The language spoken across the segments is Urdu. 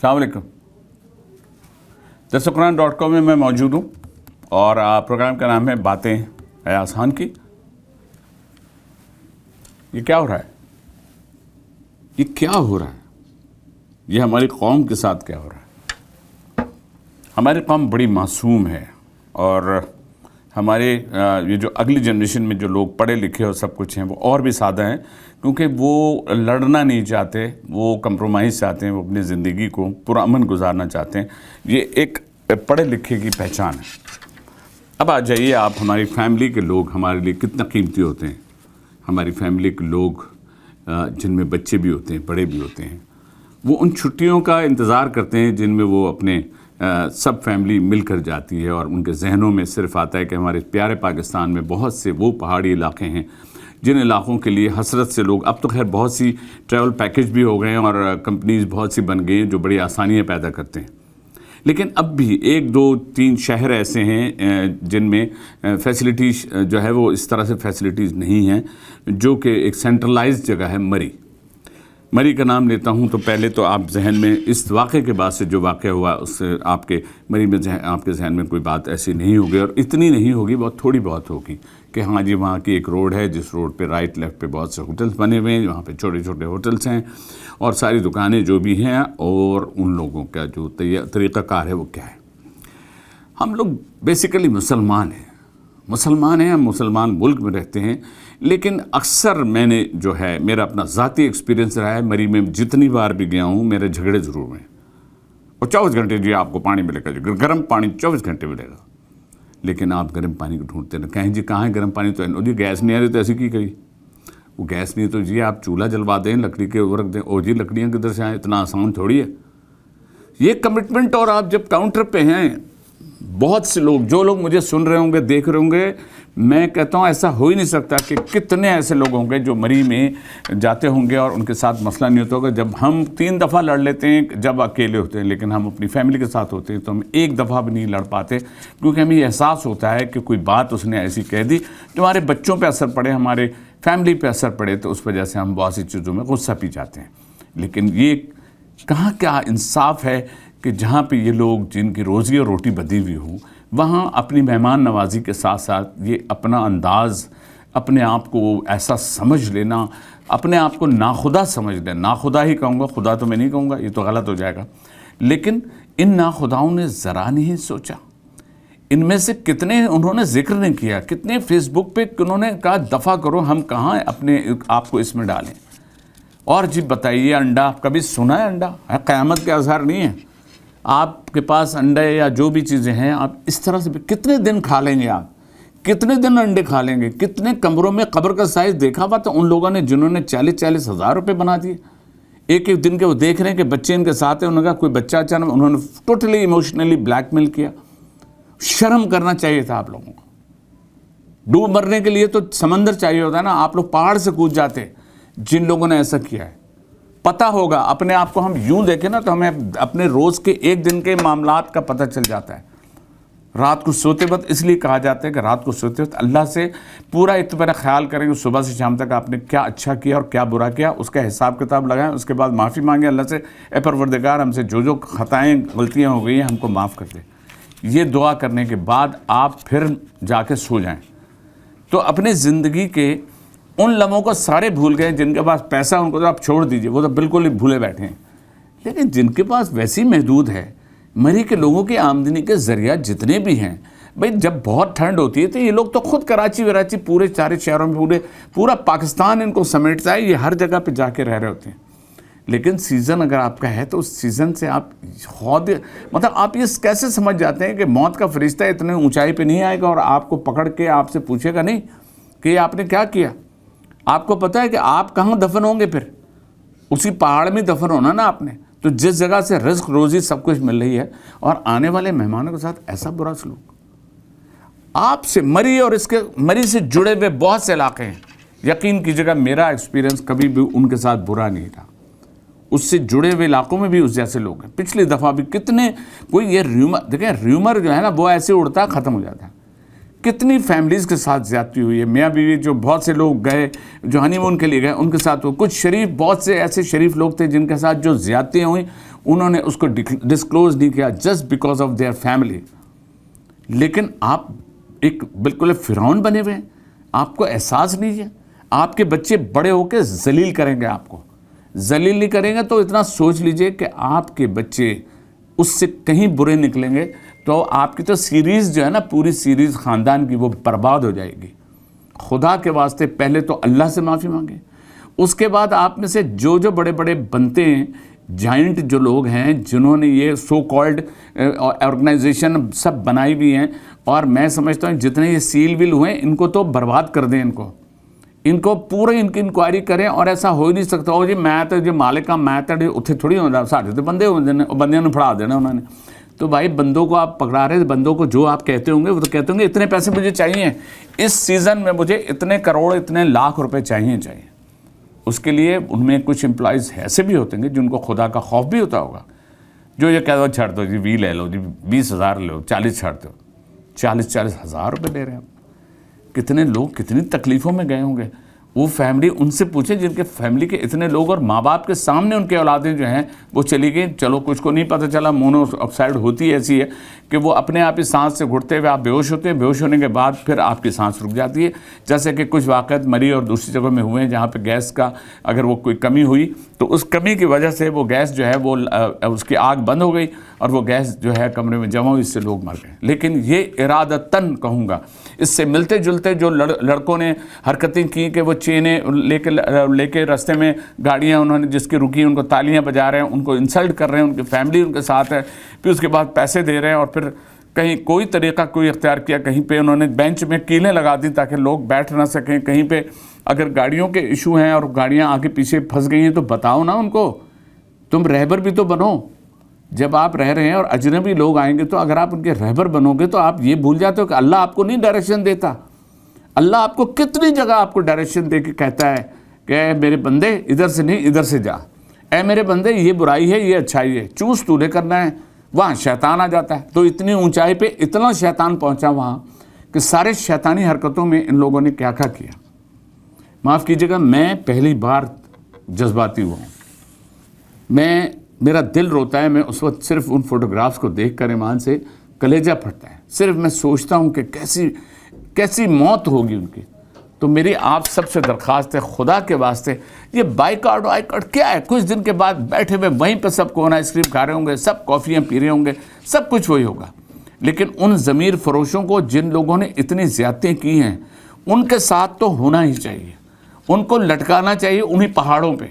السلام علیکم. دسترخوان.com میں میں موجود ہوں اور پروگرام کا نام ہے باتیں ایاز خان کی. یہ کیا ہو رہا ہے؟ یہ کیا ہو رہا ہے؟ یہ ہماری قوم کے ساتھ کیا ہو رہا ہے؟ ہماری قوم بڑی معصوم ہے اور ہمارے یہ جو اگلی جنریشن میں جو لوگ پڑھے لکھے اور سب کچھ ہیں وہ اور بھی سادہ ہیں، کیونکہ وہ لڑنا نہیں چاہتے، وہ کمپرومائز چاہتے ہیں، وہ اپنی زندگی کو پرامن گزارنا چاہتے ہیں. یہ ایک پڑھے لکھے کی پہچان ہے. اب آ جائیے آپ، ہماری فیملی کے لوگ ہمارے لیے کتنا قیمتی ہوتے ہیں. ہماری فیملی کے لوگ جن میں بچے بھی ہوتے ہیں، بڑے بھی ہوتے ہیں، وہ ان چھٹیوں کا انتظار کرتے ہیں جن میں وہ اپنے سب فیملی مل کر جاتی ہے، اور ان کے ذہنوں میں صرف آتا ہے کہ ہمارے پیارے پاکستان میں بہت سے وہ پہاڑی علاقے ہیں جن علاقوں کے لیے حسرت سے لوگ، اب تو خیر بہت سی ٹریول پیکیج بھی ہو گئے ہیں اور کمپنیز بہت سی بن گئی ہیں جو بڑی آسانیاں پیدا کرتے ہیں. لیکن اب بھی 1 2 3 شہر ایسے ہیں جن میں فیسلٹیز جو ہے وہ اس طرح سے فیسلٹیز نہیں ہیں، جو کہ ایک سینٹرلائز جگہ ہے. مری کا نام لیتا ہوں تو پہلے تو آپ ذہن میں اس واقعے کے بعد سے جو واقعہ ہوا اس سے آپ کے مری میں آپ کے ذہن میں کوئی بات ایسی نہیں ہوگی، اور اتنی نہیں ہوگی، بہت تھوڑی بہت ہوگی کہ ہاں جی وہاں کی ایک روڈ ہے جس روڈ پہ رائٹ لیفٹ پہ بہت سے ہوٹلز بنے ہوئے ہیں، وہاں پہ چھوٹے چھوٹے ہوٹلز ہیں اور ساری دکانیں جو بھی ہیں، اور ان لوگوں کا جو طریقہ کار ہے وہ کیا ہے. ہم لوگ بیسیکلی مسلمان ہیں، ہم مسلمان ملک میں رہتے ہیں، لیکن اکثر میں نے جو ہے میرا اپنا ذاتی ایکسپیرینس رہا ہے، مری میں جتنی بار بھی گیا ہوں میرے جھگڑے ضرور ہیں. اور 24 گھنٹے جی آپ کو پانی ملے گا، گرم پانی 24 گھنٹے ملے گا، لیکن آپ گرم پانی کو ڈھونڈتے نہ کہیں جی کہاں ہے گرم پانی، تو جی گیس نہیں آ رہی تو ایسی کی کری، وہ گیس نہیں تو جی آپ چولہا جلوا دیں، لکڑی کے اوپر رکھ دیں، او جی لکڑیاں کدھر سے آئیں، اتنا آسان تھوڑی ہے یہ کمٹمنٹ. اور آپ جب کاؤنٹر پہ ہیں، بہت سے لوگ، جو لوگ مجھے سن رہے ہوں گے، دیکھ رہے ہوں گے، میں کہتا ہوں ایسا ہو ہی نہیں سکتا کہ کتنے ایسے لوگ ہوں گے جو مری میں جاتے ہوں گے اور ان کے ساتھ مسئلہ نہیں ہوتا ہوگا. جب ہم 3 دفعہ لڑ لیتے ہیں جب اکیلے ہوتے ہیں، لیکن ہم اپنی فیملی کے ساتھ ہوتے ہیں تو ہم 1 دفعہ بھی نہیں لڑ پاتے، کیونکہ ہمیں یہ احساس ہوتا ہے کہ کوئی بات اس نے ایسی کہہ دی جو ہمارے بچوں پہ اثر پڑے، ہمارے فیملی پہ اثر پڑے، تو اس وجہ سے ہم بہت سی چیزوں میں غصہ پی جاتے ہیں. لیکن یہ کہاں کیا انصاف ہے کہ جہاں پہ یہ لوگ جن کی روزی اور روٹی بدی ہوئی ہوں، وہاں اپنی مہمان نوازی کے ساتھ ساتھ یہ اپنا انداز، اپنے آپ کو ایسا سمجھ لینا، اپنے آپ کو ناخدا سمجھ لینا، ناخدا ہی کہوں گا، خدا تو میں نہیں کہوں گا، یہ تو غلط ہو جائے گا. لیکن ان ناخداؤں نے ذرا نہیں سوچا. ان میں سے کتنے انہوں نے ذکر نہیں کیا، کتنے فیس بک پہ انہوں نے کہا دفع کرو، ہم کہاں اپنے آپ کو اس میں ڈالیں. اور جی بتائیے، انڈا کبھی سنا ہے؟ انڈا قیامت کے آثار نہیں ہے. آپ کے پاس انڈے یا جو بھی چیزیں ہیں، آپ اس طرح سے کتنے دن کھا لیں گے؟ آپ کتنے دن انڈے کھا لیں گے؟ کتنے کمروں میں قبر کا سائز دیکھا ہوا تو ان لوگوں نے جنہوں نے 40 ہزار روپے بنا دیے ایک دن کے. وہ دیکھ رہے ہیں کہ بچے ان کے ساتھ ہیں، انہوں نے کہا کوئی بچہ اچانک، انہوں نے ٹوٹلی ایموشنلی بلیک میل کیا. شرم کرنا چاہیے تھا آپ لوگوں کو. ڈوب مرنے کے لیے تو سمندر چاہیے ہوتا ہے نا، آپ لوگ پہاڑ سے کود جاتے جن لوگوں نے ایسا کیا ہے. پتہ ہوگا اپنے آپ کو، ہم یوں دیکھیں نا تو ہمیں اپنے روز کے 1 دن کے معاملات کا پتہ چل جاتا ہے. رات کو سوتے وقت اس لیے کہا جاتا ہے کہ رات کو سوتے وقت اللہ سے پورا اتبارہ خیال کریں کہ صبح سے شام تک آپ نے کیا اچھا کیا اور کیا برا کیا، اس کا حساب کتاب لگائیں، اس کے بعد معافی مانگیں اللہ سے، اے پروردگار ہم سے جو خطائیں غلطیاں ہو گئی ہیں ہم کو معاف کر دے. یہ دعا کرنے کے بعد آپ پھر جا کے سو جائیں. تو اپنے زندگی کے ان لمحوں کو سارے بھول گئے. جن کے پاس پیسہ ان کو تو آپ چھوڑ دیجئے، وہ تو بالکل ہی بھولے بیٹھے ہیں. لیکن جن کے پاس ویسی محدود ہے، مری کے لوگوں کی آمدنی کے ذریعہ جتنے بھی ہیں، بھئی جب بہت ٹھنڈ ہوتی ہے تو یہ لوگ تو خود کراچی پورے 4 شہروں میں پورا پاکستان ان کو سمیٹتا ہے، یہ ہر جگہ پہ جا کے رہ رہے ہوتے ہیں. لیکن سیزن اگر آپ کا ہے تو اس سیزن سے آپ خود مطلب آپ یہ کیسے سمجھ جاتے ہیں کہ موت کا فرشتہ اتنے اونچائی پہ نہیں آئے گا اور آپ کو پکڑ کے آپ سے پوچھے گا نہیں کہ آپ نے کیا کیا. آپ کو پتہ ہے کہ آپ کہاں دفن ہوں گے؟ پھر اسی پہاڑ میں دفن ہونا نا آپ نے. تو جس جگہ سے رزق روزی سب کچھ مل رہی ہے، اور آنے والے مہمانوں کے ساتھ ایسا برا سلوک. آپ سے مری اور اس کے مری سے جڑے ہوئے بہت سے علاقے ہیں، یقین کیجیے گا میرا ایکسپیرینس کبھی بھی ان کے ساتھ برا نہیں تھا. اس سے جڑے ہوئے علاقوں میں بھی اس جیسے لوگ ہیں. پچھلی دفعہ بھی کتنے کوئی یہ ریومر دیکھیں، ریومر جو ہے نا وہ ایسے اڑتا ختم ہو جاتا ہے. کتنی فیملیز کے ساتھ زیادتی ہوئی ہے. میاں بیوی جو بہت سے لوگ گئے جو ہنی مون کے لیے گئے ان کے ساتھ کچھ شریف, بہت سے ایسے شریف لوگ تھے جن کے ساتھ جو زیادتیاں ہوئیں انہوں نے اس کو ڈسکلوز نہیں کیا just because of their family. لیکن آپ ایک بالکل فرعون بنے ہوئے ہیں, آپ کو احساس نہیں ہے. آپ کے بچے بڑے ہو کے ذلیل کریں گے, آپ کو ذلیل نہیں کریں گے تو اتنا سوچ لیجئے کہ آپ کے بچے اس سے کہیں برے نکلیں گے تو آپ کی تو سیریز جو ہے نا, پوری سیریز خاندان کی, وہ برباد ہو جائے گی. خدا کے واسطے پہلے تو اللہ سے معافی مانگیں, اس کے بعد آپ میں سے جو بڑے بڑے بنتے ہیں, جائنٹ جو لوگ ہیں جنہوں نے یہ سو کالڈ آرگنائزیشن سب بنائی بھی ہیں, اور میں سمجھتا ہوں جتنے یہ سیل ویل ہوئے ان کو تو برباد کر دیں, ان کو پورے ان کی انکوائری کریں. اور ایسا ہو ہی نہیں سکتا ہو جی میں تو جو مالک ہاں میں تو اتنے تھوڑی ہوتا, ساڑھے تو بندے بندیاں پڑھا دینا انہوں نے. تو بھائی بندوں کو آپ پکڑا رہے, بندوں کو جو آپ کہتے ہوں گے وہ تو کہتے ہوں گے اتنے پیسے مجھے چاہیے, اس سیزن میں مجھے اتنے کروڑ اتنے لاکھ روپے چاہیے. اس کے لیے ان میں کچھ امپلائیز ایسے بھی ہوتے ہیں جن کو خدا کا خوف بھی ہوتا ہوگا, جو یہ کہہ دو چھڑ دو جی 20 لے لو جی 20,000 لے لو 40 چھڑ دو, 40,000 روپے لے رہے ہیں. کتنے لوگ کتنی تکلیفوں میں گئے ہوں گے. وہ فیملی, ان سے پوچھیں جن کے فیملی کے اتنے لوگ اور ماں باپ کے سامنے ان کے اولادیں جو ہیں وہ چلی گئیں. چلو کچھ کو نہیں پتہ چلا, مونو آکسائڈ ہوتی ایسی ہے کہ وہ اپنے آپ ہی سانس سے گھٹتے ہوئے آپ بے ہوش ہوتے ہیں, بے ہوش ہونے کے بعد پھر آپ کی سانس رک جاتی ہے. جیسے کہ کچھ واقعات مری اور دوسری جگہ میں ہوئے ہیں جہاں پہ گیس کا اگر وہ کوئی کمی ہوئی تو اس کمی کی وجہ سے وہ گیس جو ہے وہ اس کی آگ بند ہو گئی اور وہ گیس جو ہے کمرے میں جمع ہوئی, اس سے لوگ مر گئے. لیکن یہ ارادتاً کہوں گا, اس سے ملتے جلتے جو لڑکوں نے حرکتیں کی کہ وہ چینیں لے کے راستے میں گاڑیاں انہوں نے جس کی رکی ان کو تالیاں بجا رہے ہیں, ان کو انسلٹ کر رہے ہیں, ان کی فیملی ان کے ساتھ ہے, پھر اس کے بعد پیسے دے رہے ہیں, اور پھر کہیں کوئی طریقہ کوئی اختیار کیا, کہیں پہ انہوں نے بینچ میں کیلیں لگا دی تاکہ لوگ بیٹھ نہ سکیں, کہیں پہ اگر گاڑیوں کے ایشو ہیں اور گاڑیاں آگے پیچھے پھنس گئی ہیں تو بتاؤ نا ان کو, تم رہبر بھی تو بنو. جب آپ رہ رہے ہیں اور اجنبی لوگ آئیں گے تو اگر آپ ان کے رہبر بنو گے تو آپ یہ بھول جاتے ہو کہ اللہ آپ کو نہیں ڈائریکشن دیتا. اللہ آپ کو کتنی جگہ آپ کو ڈائریکشن دے کے کہتا ہے کہ اے میرے بندے ادھر سے نہیں ادھر سے جا, اے میرے بندے یہ برائی ہے یہ اچھائی ہے, چوز تو نے کرنا ہے. وہاں شیطان آ جاتا ہے. تو اتنی اونچائی پہ اتنا شیطان پہنچا وہاں کہ سارے شیطانی حرکتوں میں ان لوگوں نے کیا کیا. معاف کیجیے گا, میں پہلی بار جذباتی ہوا ہوں, میرا دل روتا ہے. میں اس وقت صرف ان فوٹوگرافس کو دیکھ کر ایمان سے کلیجہ پھٹتا ہے. صرف میں سوچتا ہوں کہ کیسی موت ہوگی ان کی. تو میری آپ سب سے درخواست ہے خدا کے واسطے, یہ بائیکاٹ کیا ہے؟ کچھ دن کے بعد بیٹھے ہوئے وہیں پہ سب کون آئس کریم کھا رہے ہوں گے, سب کافیاں پی رہے ہوں گے, سب کچھ وہی ہوگا. لیکن ان ضمیر فروشوں کو جن لوگوں نے اتنی زیادتیاں کی ہیں ان کے ساتھ تو ہونا ہی چاہیے, ان کو لٹکانا چاہیے انہی پہاڑوں پہ,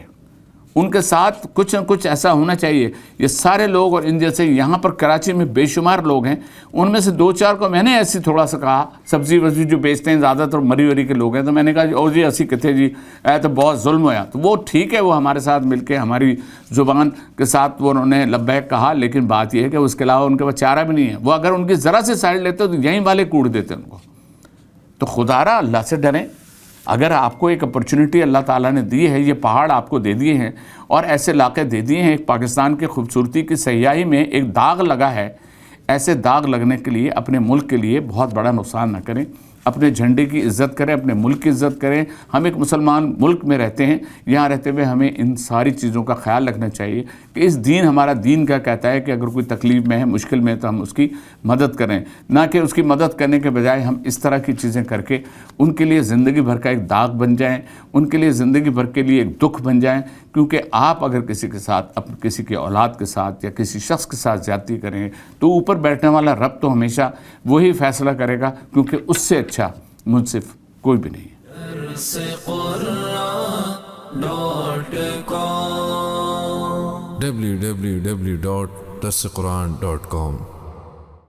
ان کے ساتھ کچھ نہ کچھ ایسا ہونا چاہیے. یہ سارے لوگ اور ان جیسے یہاں پر کراچی میں بے شمار لوگ ہیں, ان میں سے 2-4 کو میں نے ایسی تھوڑا سا کہا, سبزی وبزی جو بیچتے ہیں زیادہ تر مری وری کے لوگ ہیں, تو میں نے کہا جی او جی اسی کتنے جی اے تو بہت ظلم ہوا. تو وہ ٹھیک ہے, وہ ہمارے ساتھ مل کے ہماری زبان کے ساتھ وہ انہوں نے لبیک کہا, لیکن بات یہ ہے کہ اس کے علاوہ ان کے پاس چارہ بھی نہیں ہے. وہ اگر ان کی ذرا سے سائڈ لیتے تو یہیں والے کوڑ دیتے ان کو. تو خدا را اللہ سے ڈریں. اگر آپ کو ایک اپرچونٹی اللہ تعالیٰ نے دی ہے, یہ پہاڑ آپ کو دے دیے ہیں اور ایسے علاقے دے دیے ہیں, ایک پاکستان کی خوبصورتی کی سیاحی میں ایک داغ لگا ہے, ایسے داغ لگنے کے لیے اپنے ملک کے لیے بہت بڑا نقصان نہ کریں. اپنے جھنڈے کی عزت کریں, اپنے ملک کی عزت کریں. ہم ایک مسلمان ملک میں رہتے ہیں, یہاں رہتے ہوئے ہمیں ان ساری چیزوں کا خیال رکھنا چاہیے کہ اس دین ہمارا دین کیا کہتا ہے کہ اگر کوئی تکلیف میں ہے, مشکل میں ہے, تو ہم اس کی مدد کریں, نہ کہ اس کی مدد کرنے کے بجائے ہم اس طرح کی چیزیں کر کے ان کے لیے زندگی بھر کا ایک داغ بن جائیں, ان کے لیے زندگی بھر کے لیے ایک دکھ بن جائیں. کیونکہ آپ اگر کسی کے ساتھ, کسی کے اولاد کے ساتھ یا کسی شخص کے ساتھ زیادتی کریں تو اوپر بیٹھنے والا رب تو ہمیشہ وہی فیصلہ کرے گا, کیونکہ اس سے اچھا منصف کوئی بھی نہیں. www.darsequran.com